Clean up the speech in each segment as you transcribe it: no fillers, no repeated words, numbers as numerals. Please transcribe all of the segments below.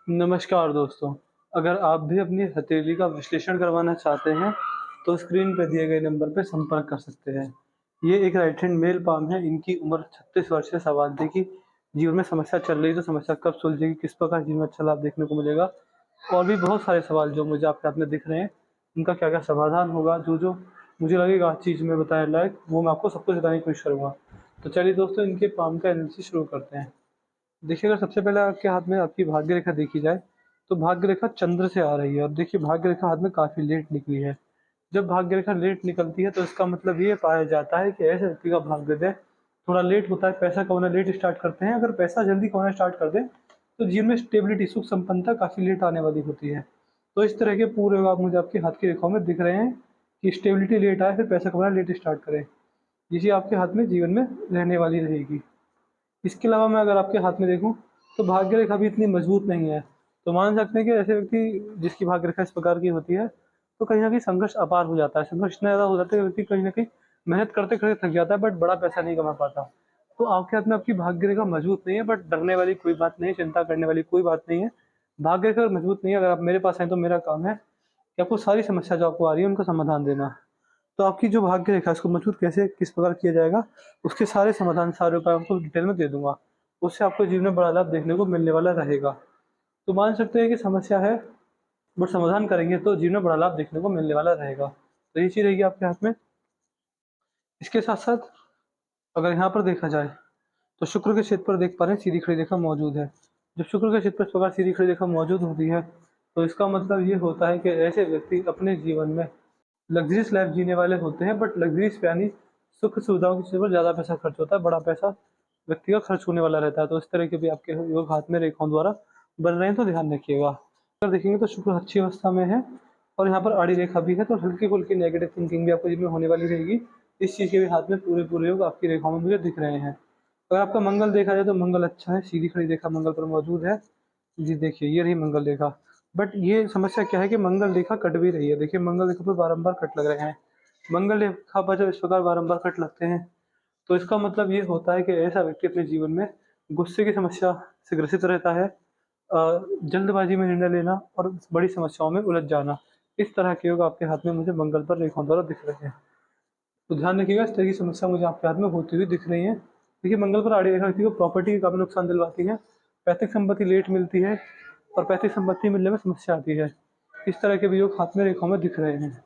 नमस्कार दोस्तों, अगर आप भी अपनी हथेली का विश्लेषण करवाना चाहते हैं, तो स्क्रीन पे दिए गए नंबर पे संपर्क कर सकते हैं। ये एक राइट हैंड मेल पाम है, इनकी उम्र 36 वर्ष है। सवाल थे कि जीवन में समस्या चल रही है, तो समस्या कब सुलझेगी, किस प्रकार जीवन में अच्छा लाभ देखने को मिलेगा, और भी बहुत सारे सवाल जो मुझे आपके हाथ में दिख रहे हैं, उनका क्या-क्या समाधान होगा, जो-जो मुझे लगेगा आज चीज़ में बताने लायक, वो मैं आपको सब कुछ बताने की कोशिश करूँगा। तो चलिए दोस्तों, इनके पाम का एनालिसिस शुरू करते हैं। देखिए, अगर सबसे पहले आपके हाथ में आपकी भाग्य रेखा देखी जाए, तो भाग्य रेखा चंद्र से आ रही है और देखिए भाग्य रेखा हाथ में काफ़ी लेट निकली है। जब भाग्य रेखा लेट निकलती है तो इसका मतलब ये पाया जाता है कि ऐसे व्यक्ति का भाग्योदय थोड़ा लेट होता है, पैसा कमाना लेट स्टार्ट करते हैं। अगर पैसा जल्दी कमाना स्टार्ट कर दें, तो जीवन में स्टेबिलिटी, सुख संपन्नता काफ़ी लेट आने वाली होती है। तो इस तरह के पूरे योग आप मुझे आपके हाथ की रेखाओं में दिख रहे हैं कि स्टेबिलिटी लेट आए, फिर पैसा कमाना लेट स्टार्ट करें। ये चीज़ आपके हाथ में जीवन में रहने वाली रहेगी। इसके अलावा मैं अगर आपके हाथ में देखूँ, तो भाग्य रेखा भी इतनी मजबूत नहीं है। तो मान सकते हैं कि ऐसे व्यक्ति जिसकी भाग्य रेखा इस प्रकार की होती है, तो कहीं न कहीं संघर्ष अपार हो जाता है। संघर्ष इतना ज़्यादा हो जाता है कि व्यक्ति कहीं न कहीं मेहनत करते-करते थक जाता है, बट बड़ा पैसा नहीं कमा पाता। तो आपके हाथ में आपकी भाग्य रेखा मजबूत नहीं है, बट डरने वाली कोई बात नहीं है, चिंता करने वाली कोई बात नहीं है। भाग्य रेखा मजबूत नहीं है, अगर आप मेरे पास आएँ तो मेरा काम है कि आपको सारी समस्या जो आपको आ रही है, उनका समाधान देना। तो आपकी जो भाग्य रेखा है, उसको मजबूत कैसे किस प्रकार किया जाएगा, उसके सारे समाधान, सारे उपाय आपको डिटेल में दे दूँगा। उससे आपको जीवन में बड़ा लाभ देखने को मिलने वाला रहेगा। तो मान सकते हैं कि समस्या है, बट समाधान करेंगे तो जीवन में बड़ा लाभ देखने को मिलने वाला रहेगा। तो ये चीज़ रहेगी आपके हाथ में। इसके साथ-साथ अगर यहाँ पर देखा जाए, तो शुक्र के क्षेत्र पर देख पा रहे हैं सीधी खड़ी रेखा मौजूद है। जब शुक्र के क्षेत्र पर इस प्रकार सीधी खड़ी रेखा मौजूद होती है, तो इसका मतलब ये होता है कि ऐसे व्यक्ति अपने जीवन में लग्ज़रियस लाइफ़ जीने वाले होते हैं, बट लग्ज़रियस यानी सुख सुविधाओं की चीज़ों पर ज़्यादा पैसा खर्च होता है, बड़ा पैसा व्यक्ति का खर्च होने वाला रहता है। तो इस तरह के भी आपके योग हाथ में रेखाओं द्वारा बन रहे हैं, तो ध्यान रखिएगा। अगर देखेंगे तो शुक्र अच्छी अवस्था में है और यहाँ पर आड़ी रेखा भी है, तो हल्की-फुल्की नेगेटिव थिंकिंग भी आपको जीवन में होने वाली रहेगी। इस चीज़ के भी हाथ में पूरे-पूरे योग आपकी रेखाओं में मुझे दिख रहे हैं। अगर आपका मंगल देखा जाए तो मंगल अच्छा है, सीधी खड़ी रेखा मंगल पर मौजूद है। जी देखिए, ये रही मंगल रेखा। बट ये समस्या क्या है कि मंगल रेखा कट भी रही है। देखिए मंगल रेखा पे बारंबार कट लग रहे हैं। मंगल रेखा पर जब इस प्रकार बारंबार कट लगते हैं, तो इसका मतलब ये होता है कि ऐसा व्यक्ति अपने जीवन में गुस्से की समस्या से ग्रसित रहता है। जल्दबाजी में निर्णय लेना और बड़ी समस्याओं में उलझ जाना। इस तरह के योग आपके हाथ में मुझे मंगल पर रेखाओं द्वारा दिख रहे हैं। तो ध्यान रखिएगा, इस तरह की समस्या मुझे आपके हाथ में होती हुई दिख रही है। देखिए मंगल पर आड़ी रेखा व्यक्ति को प्रॉपर्टी का काफ़ी नुकसान दिलवाती है, पैतृक संपत्ति लेट मिलती है और पैतृक संपत्ति मिलने में समस्या आती है। इस तरह के भी योग हाथ में रेखाओं में दिख रहे हैं।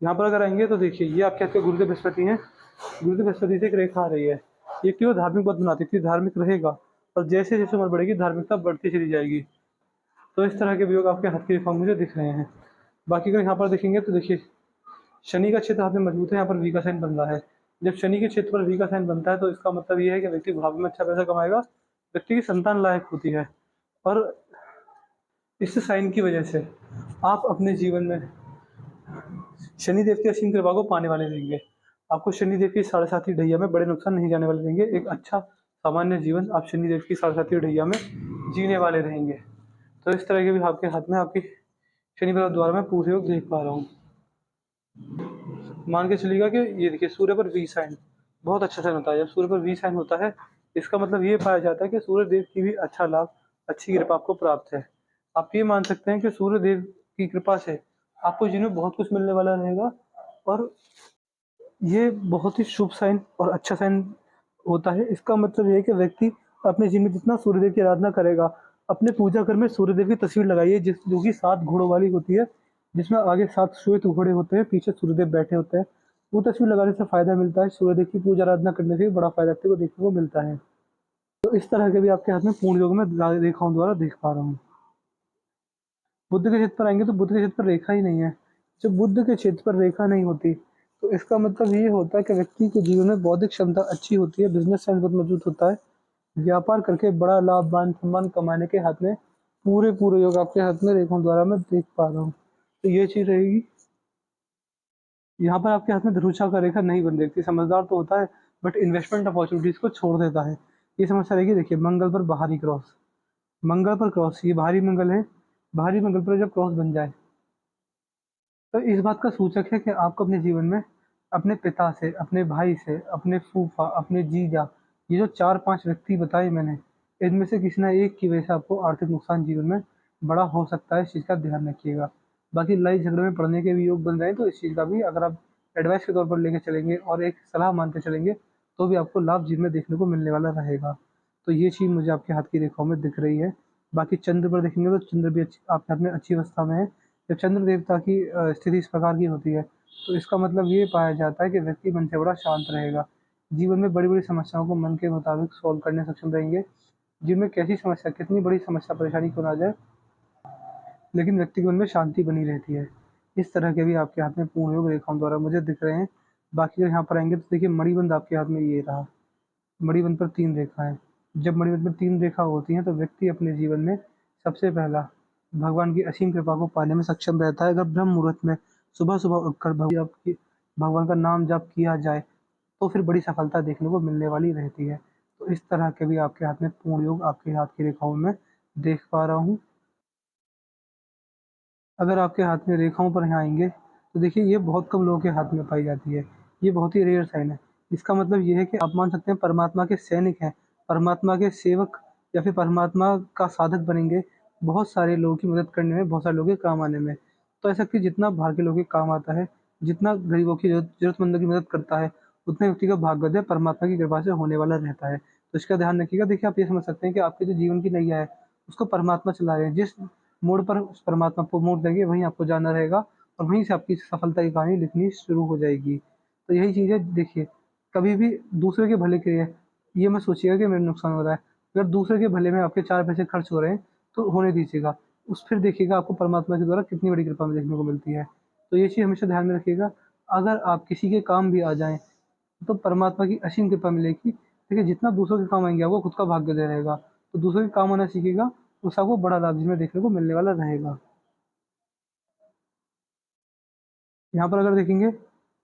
यहाँ पर अगर आएँगे तो देखिए ये आपके हाथ के गुरुदेव बृहस्पति हैं। गुरुदेव बृहस्पति से एक रेखा आ रही है। व्यक्ति को धार्मिक पद बनाती है, व्यक्ति धार्मिक रहेगा और जैसे-जैसे उम्र बढ़ेगी धार्मिकता बढ़ती चली जाएगी। तो इस तरह के भी योग आपके हाथ की रेखाओं में मुझे दिख रहे हैं। बाकी अगर यहाँ पर देखेंगे तो देखिए शनि का क्षेत्र हाथ में मजबूत है, यहाँ पर वी का साइन बन रहा है। जब शनि के क्षेत्र पर वी का साइन बनता है तो इसका मतलब ये है कि व्यक्ति बुढ़ापे में अच्छा पैसा कमाएगा, व्यक्ति की संतान लायक होती है और इस साइन की वजह से आप अपने जीवन में शनिदेव की असीम कृपा को पाने वाले रहेंगे। आपको शनिदेव की साढ़े साती ढैया में बड़े नुकसान नहीं जाने वाले रहेंगे। एक अच्छा सामान्य जीवन आप शनिदेव की साढ़े साती ढैया में जीने वाले रहेंगे। तो इस तरह के भी आपके हाथ में आपकी शनि ग्रह द्वारा मैं पूरे योग देख पा रहा हूँ। मान के चलिएगा कि ये देखिए सूर्य पर वी साइन बहुत अच्छा साइन होता है। जब सूर्य पर वी साइन होता है, इसका मतलब ये पाया जाता है कि सूर्य देव की भी अच्छा लाभ, अच्छी कृपा आपको प्राप्त है। आप ये मान सकते हैं कि सूर्य देव की कृपा से आपको जीवन में बहुत कुछ मिलने वाला रहेगा और ये बहुत ही शुभ साइन और अच्छा साइन होता है। इसका मतलब ये है कि व्यक्ति अपने जीवन में जितना सूर्यदेव की आराधना करेगा, अपने पूजा घर में सूर्यदेव की तस्वीर लगाइए जो कि 7 घोड़ों वाली होती है, जिसमें आगे 7 श्वेत घोड़े होते हैं, पीछे सूर्यदेव बैठे होते हैं। वो तस्वीर लगाने से फ़ायदा मिलता है, सूर्यदेव की पूजा आराधना करने से भी बड़ा फ़ायदा आपको देखने को मिलता है। तो इस तरह के भी आपके हाथ में पूर्ण योग में रेखाओं द्वारा देख पा रहा हूँ। बुध के क्षेत्र पर आएँगे तो बुध के क्षेत्र पर रेखा ही नहीं है। जब बुध के क्षेत्र पर रेखा नहीं होती, तो इसका मतलब ये होता है कि व्यक्ति के जीवन में बौद्धिक क्षमता अच्छी होती है, बिज़नेस सेंस बहुत मजबूत होता है। व्यापार करके बड़ा लाभ, मान-सम्मान कमाने के हाथ में पूरे-पूरे योग आपके हाथ में रेखाओं द्वारा मैं देख पा रहा हूँ। तो ये चीज़ रहेगी। यहाँ पर आपके हाथ में धनुषा का रेखा नहीं बन रही थी, समझदार तो होता है, बट इन्वेस्टमेंट अपॉर्चुनिटीज़ को छोड़ देता है। ये समस्या रहेगी। देखिए मंगल पर बाहरी क्रॉस, मंगल पर क्रॉस, ये बाहरी मंगल है, बाहरी मंगल पर जब क्रॉस बन जाए, तो इस बात का सूचक है कि आपको अपने जीवन में अपने पिता से, अपने भाई से, अपने फूफा, अपने जीजा, ये जो 4-5 व्यक्ति बताए मैंने, इनमें से किसी ना एक की वजह से आपको आर्थिक नुकसान जीवन में बड़ा हो सकता है, इस चीज़ का ध्यान रखिएगा। बाकी लड़ाई झगड़े में पड़ने के भी योग बन रहे हैं, तो इस चीज़ का भी अगर आप एडवाइस के तौर पर लेके चलेंगे और एक सलाह मान के चलेंगे, तो भी आपको लाभ जीवन में देखने को मिलने वाला रहेगा। तो ये चीज़ मुझे आपके हाथ की रेखाओं में दिख रही है। बाकी चंद्र पर देखेंगे तो चंद्र भी आपके हाथ में अच्छी अवस्था में है। जब चंद्र देवता की स्थिति इस प्रकार की होती है, तो इसका मतलब ये पाया जाता है कि व्यक्ति मन से बड़ा शांत रहेगा। जीवन में बड़ी-बड़ी समस्याओं को मन के मुताबिक सॉल्व करने में सक्षम रहेंगे। जीवन में कैसी समस्या, कितनी बड़ी समस्या परेशानी क्यों ना आ जाए, लेकिन व्यक्ति के मन में शांति बनी रहती है। इस तरह के भी आपके हाथ में पूर्ण योग रेखाओं द्वारा मुझे दिख रहे हैं। बाकी अगर यहाँ पर आएँगे तो देखिए मणिबंध आपके हाथ में ये रहा। मणिबंध पर 3 रेखाएँ। जब मणिबंध में 3 रेखा होती हैं तो व्यक्ति अपने जीवन में सबसे पहला भगवान की असीम कृपा को पाने में सक्षम रहता है। अगर ब्रह्म मुहूर्त में सुबह-सुबह उठकर भगवान का नाम जाप किया जाए, तो फिर बड़ी सफलता देखने को मिलने वाली रहती है। तो इस तरह के भी आपके हाथ में पूर्ण योग आपके हाथ की रेखाओं में देख पा रहा हूँ। अगर आपके हाथ में रेखाओं पर यहाँ आएँगे, तो देखिए ये बहुत कम लोगों के हाथ में पाई जाती है। ये बहुत ही रेयर साइन है। इसका मतलब ये है कि आप मान सकते हैं परमात्मा के सैनिक हैं, परमात्मा के सेवक या फिर परमात्मा का साधक बनेंगे, बहुत सारे लोगों की मदद करने में, बहुत सारे लोगों के काम आने में। तो ऐसा कि जितना बाहर के लोगों के काम आता है, जितना गरीबों की ज़रूरतमंदों की मदद करता है, उतने व्यक्ति का भाग्योदय परमात्मा की कृपा से होने वाला रहता है। तो इसका ध्यान रखिएगा। देखिए आप ये समझ सकते हैं कि आपके जो जीवन की नैया है, उसको परमात्मा चला रहे हैं। जिस मोड़ पर उस परमात्मा को मोड़ देंगे, वहीं आपको जाना रहेगा और वहीं से आपकी सफलता की कहानी लिखनी शुरू हो जाएगी। तो यही चीज़ है, देखिए, कभी भी दूसरे के भले के लिए ये मत सोचिएगा कि मेरा नुकसान हो रहा है। अगर दूसरे के भले में आपके 4 पैसे खर्च हो रहे हैं, तो होने दीजिएगा। फिर देखिएगा आपको परमात्मा के द्वारा कितनी बड़ी कृपा देखने को मिलती है। तो ये चीज़ हमेशा ध्यान में रखिएगा। अगर आप किसी के काम भी आ जाएँ, तो परमात्मा की असीम कृपा मिलेगी। देखिए जितना दूसरों के काम आएँगे, आपको खुद का भाग्योदय रहेगा। तो दूसरों के काम आना सीखिएगा, उससे आपको बड़ा लाभ जिसमें देखने को मिलने वाला रहेगा। यहाँ पर अगर देखेंगे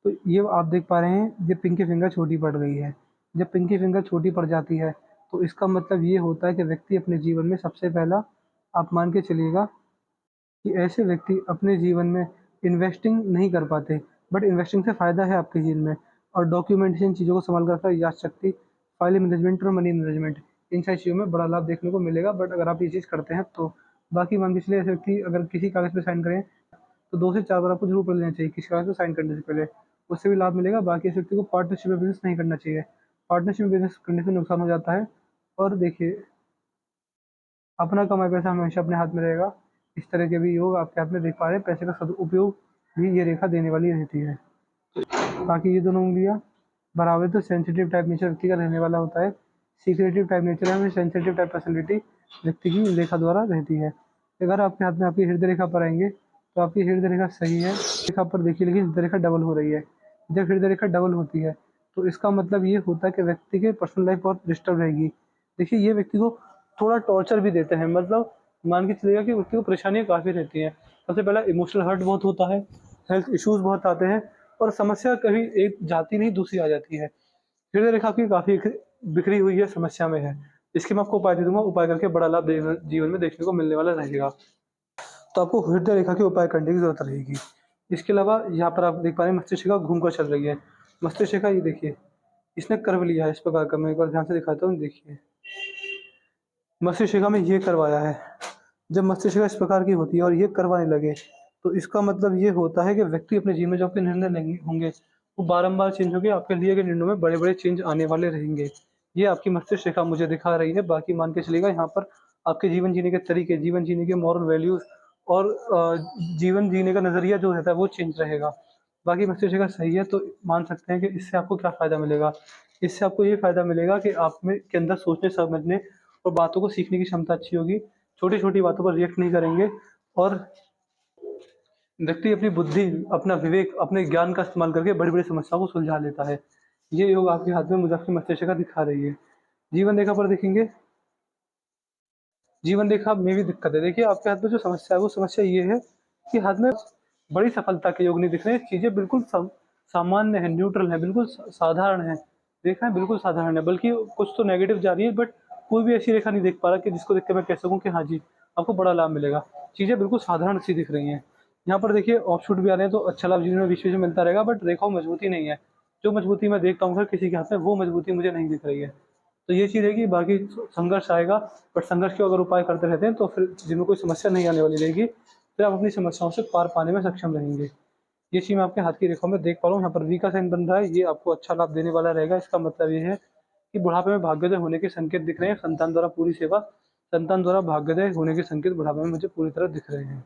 तो ये आप देख पा रहे हैं, ये पिंकी फिंगर छोटी पड़ रही है। जब पिंकी फिंगर छोटी पड़ जाती है, तो इसका मतलब ये होता है कि व्यक्ति अपने जीवन में सबसे पहला, आप मान के चलिएगा कि ऐसे व्यक्ति अपने जीवन में इन्वेस्टिंग नहीं कर पाते, बट इन्वेस्टिंग से फ़ायदा है आपके जीवन में। और डॉक्यूमेंटेशन चीज़ों को संभाल कर रखना, याद शक्ति, फाइल मैनेजमेंट और मनी मैनेजमेंट, इन सारी चीज़ों में बड़ा लाभ देखने को मिलेगा, बट अगर आप ये चीज़ करते हैं तो। बाकी मान के चलिए ऐसे व्यक्ति अगर किसी कागज़ पे साइन करें, तो 2 से 4 बार आपको ज़रूर पढ़ लेना चाहिए किसी कागज़ पे साइन करने से पहले, उससे भी लाभ मिलेगा। बाकी इस व्यक्ति को पार्टनरशिप में बिज़नेस नहीं करना चाहिए, पार्टनरशिप में बिज़नेस करने से नुकसान हो जाता है। और देखिए, अपना कमाया पैसा हमेशा अपने हाथ में रहेगा। इस तरह के भी योग आपके हाथ में देख पा रहे हैं, पैसे का सदुपयोग भी ये रेखा देने वाली रहती है। बाकी ये दोनों उँगलियाँ बराबर, तो सेंसिटिव टाइप नेचर व्यक्ति का रहने वाला होता है। सीक्रेटिव टाइप नेचर है, सेंसिटिव टाइप पर्सनैलिटी व्यक्ति की रेखा द्वारा रहती है। अगर आपके हाथ में आपकी हृदय रेखा पर आएँगे, तो आपकी हृदय रेखा सही है। रेखा पर देखिए, लेकिन हृदय रेखा डबल हो रही है। जब हृदय रेखा डबल होती है, तो इसका मतलब ये होता है कि व्यक्ति की पर्सनल लाइफ़ बहुत डिस्टर्ब रहेगी। देखिए ये व्यक्ति को थोड़ा टॉर्चर भी देते हैं, मतलब मान के चलिएगा कि व्यक्ति को परेशानियाँ काफ़ी रहती हैं। सबसे पहला इमोशनल हर्ट बहुत होता है, हेल्थ इश्यूज़ बहुत आते हैं और समस्या कभी एक जाती नहीं, दूसरी आ जाती है। हृदय रेखा की काफ़ी बिखरी हुई है, समस्या में है। इसके मैं आपको उपाय दे दूँगा, उपाय करके बड़ा लाभ जीवन में देखने को मिलने वाला रहेगा। तो आपको हृदय रेखा के उपाय करने की ज़रूरत रहेगी। इसके अलावा यहाँ पर आप देख पा रहे हैं मस्तिष्क रेखा घूम कर चल रही है। मस्तिष्क रेखा ये देखिए, इसने कर्व लिया है इस प्रकार का, मैं एक बार ध्यान से दिखाता हूँ, देखिए। मस्तिष्क रेखा में ये करवाया है। जब मस्तिष्क रेखा इस प्रकार की होती है और ये कर्व आने लगे, तो इसका मतलब ये होता है कि व्यक्ति अपने जीवन में जो आपके निर्णय लेंगे होंगे, वो बारंबार चेंज होंगे, आपके लिए गए निर्णयों में बड़े-बड़े चेंज आने वाले रहेंगे। ये आपकी मस्तिष्क रेखा मुझे दिखा रही है। बाकी मान के चलिएगा यहाँ पर आपके जीवन जीने के तरीके, जीवन जीने के मॉरल वैल्यूज़ और जीवन जीने का नज़रिया जो रहता है वो चेंज रहेगा। बाकी मस्तिष्क रेखा सही है, तो मान सकते हैं कि इससे आपको क्या फ़ायदा मिलेगा? इससे आपको ये फ़ायदा मिलेगा कि आप में के अंदर सोचने समझने और बातों को सीखने की क्षमता अच्छी होगी। छोटी-छोटी बातों पर रिएक्ट नहीं करेंगे और व्यक्ति अपनी बुद्धि, अपना विवेक, अपने ज्ञान का इस्तेमाल करके बड़ी-बड़ी समस्याओं को सुलझा लेता है। ये योग आपके हाथ में मुझे आपकी मस्तिष्क रेखा दिखा रही है। जीवन रेखा पर देखेंगे, जीवन रेखा में भी दिक्कत है। देखिए आपके हाथ में जो समस्या है, वो समस्या ये है कि हाथ में बड़ी सफलता के योग नहीं दिख रहे हैं। चीज़ें बिल्कुल सामान्य हैं, न्यूट्रल हैं, बिल्कुल साधारण हैं। रेखाएँ बिल्कुल साधारण है, बल्कि कुछ तो नेगेटिव जा रही है, बट कोई भी ऐसी रेखा नहीं देख पा रहा कि जिसको देख के मैं कह सकूँ कि हाँ जी, आपको बड़ा लाभ मिलेगा। चीज़ें बिल्कुल साधारण सी दिख रही हैं। यहाँ पर देखिए ऑफशूट भी आ रहे हैं, तो अच्छा लाभ जीवन में बीच-बीच में मिलता रहेगा, बट रेखाओं में मजबूती नहीं है। जो मजबूती मैं देखता हूँ हर किसी के हाथ में, वो मजबूती मुझे नहीं दिख रही है। तो ये चीज़ है कि बाकी संघर्ष आएगा, बट संघर्ष के अगर उपाय करते रहते हैं तो फिर जिनमें कोई समस्या नहीं आने वाली रहेगी, फिर आप अपनी समस्याओं से पार पाने में सक्षम रहेंगे। ये चीज़ मैं आपके हाथ की रेखाओं में देख पा रहा हूँ, यहाँ पर वी का साइन बन रहा है, ये आपको अच्छा लाभ देने वाला रहेगा। इसका मतलब ये है कि बुढ़ापे में भाग्योदय होने के संकेत दिख रहे हैं, संतान द्वारा पूरी सेवा, संतान द्वारा भाग्योदय होने के संकेत बुढ़ापे में मुझे पूरी तरह दिख रहे हैं।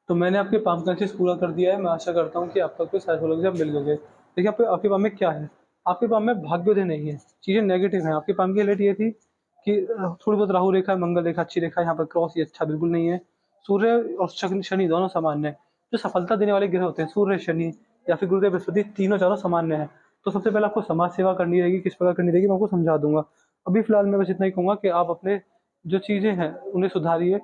तो मैंने आपके पाम का एक्सरसाइज पूरा कर दिया है, मैं आशा करता हूँ कि आपका कोई साइकोलॉजी से आप मिल गए। देखिए आपके आपके पाम में क्या है, आपके पाम में भाग्योदय नहीं है, चीज़ें नेगेटिव हैं। आपके पाम की हालत ये थी कि थोड़ी बहुत राहु रेखा, मंगल रेखा, अच्छी रेखा, यहाँ पर क्रॉस ये अच्छा बिल्कुल नहीं है। सूर्य और शनि दोनों सामान्य है। जो सफलता देने वाले ग्रह होते हैं, सूर्य, शनि या फिर गुरुदेव बृहस्पति, तीनों चारों सामान्य है। तो सबसे पहले आपको समाज सेवा करनी रहेगी, किस प्रकार करनी रहेगी मैं आपको समझा दूंगा। अभी फिलहाल मैं बस इतना ही कहूँगा कि आप अपने जो चीज़ें हैं उन्हें सुधारिए,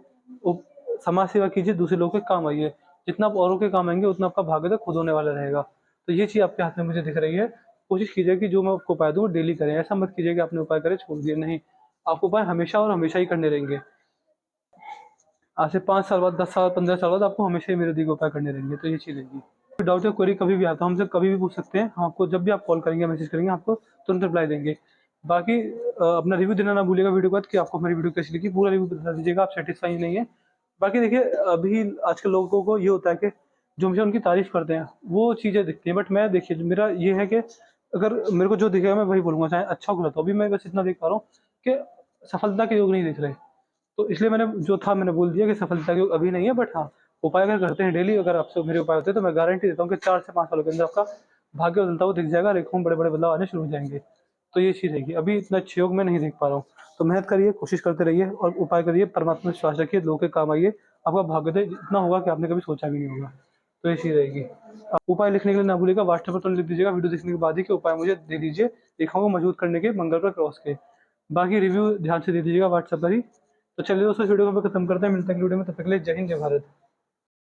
समाज सेवा कीजिए, दूसरे लोगों के काम आइए। जितना आप औरों के काम आएंगे उतना आपका भाग्योदय खुद होने वाला रहेगा। तो ये चीज़ आपके हाथ में मुझे दिख रही है। कोशिश कीजिए कि जो मैं आपको उपाय दूँ वो डेली करें। ऐसा मत कीजिए कि आपने उपाय करे छोड़ दिए, नहीं। आपको उपाय हमेशा और हमेशा ही करने रहेंगे। आज से 5 साल बाद, 10 साल, 15 साल बाद आपको हमेशा ही मेरे दिए गए उपाय करने रहेंगे। तो ये चीज़ रहेगी। कोई डाउट या क्वेरी कभी भी आता है, हमसे कभी भी पूछ सकते हैं। हम आपको जब भी आप कॉल करेंगे, मैसेज करेंगे, आपको तुरंत रिप्लाई देंगे। बाकी अपना रिव्यू देना ना भूलिएगा वीडियो के बाद कि आपको हमारी वीडियो कैसी लगी। पूरा रिव्यू बता दीजिएगा, आप सेटिस्फाई नहीं है। बाकी देखिए, अभी आजकल लोगों को ये होता है कि जो हमेशा उनकी तारीफ़ करते हैं, वो चीज़ें दिखती हैं। बट मैं देखिए, मेरा ये है कि अगर मेरे को जो दिखेगा मैं वही बोलूँगा, चाहे अच्छा हो गलत हो। अभी मैं बस इतना देख पा रहा हूँ कि सफलता के योग नहीं दिख रहे। तो इसलिए मैंने जो था मैंने बोल दिया कि सफलता के योग अभी नहीं है, बट हाँ, उपाय अगर करते हैं डेली, अगर आपसे मेरे उपाय होते हैं तो मैं गारंटी देता हूँ कि 4 से 5 सालों के अंदर आपका भाग्य बदलता हुआ दिख जाएगा, रेखाओं में बड़े-बड़े बदलाव आने शुरू हो जाएँगे। तो ये चीज़ रहेगी। अभी इतना अच्छे योग मैं नहीं देख पा रहा हूँ। तो मेहनत करिए, कोशिश करते रहिए और उपाय करिए, परमात्मा में विश्वास रखिए, लोगों के काम आइए। आपका भाग्योदय इतना होगा कि आपने कभी सोचा भी नहीं होगा। तो ये चीज़ रहेगी। आप उपाय लिखने के लिए ना भूलिएगा, व्हाट्सएप पर तुरंत लिख दीजिएगा वीडियो देखने के बाद ही कि उपाय मुझे दे दीजिए, रेखाओं को मजबूत करने के, मंगल पर क्रॉस के। बाकी रिव्यू ध्यान से दे दीजिएगा व्हाट्सएप पर ही। तो चलिए दोस्तों, इस वीडियो को मैं खत्म करते हैं, मिलते हैं अगली वीडियो में। तब तक के लिए जय हिंद, जय भारत।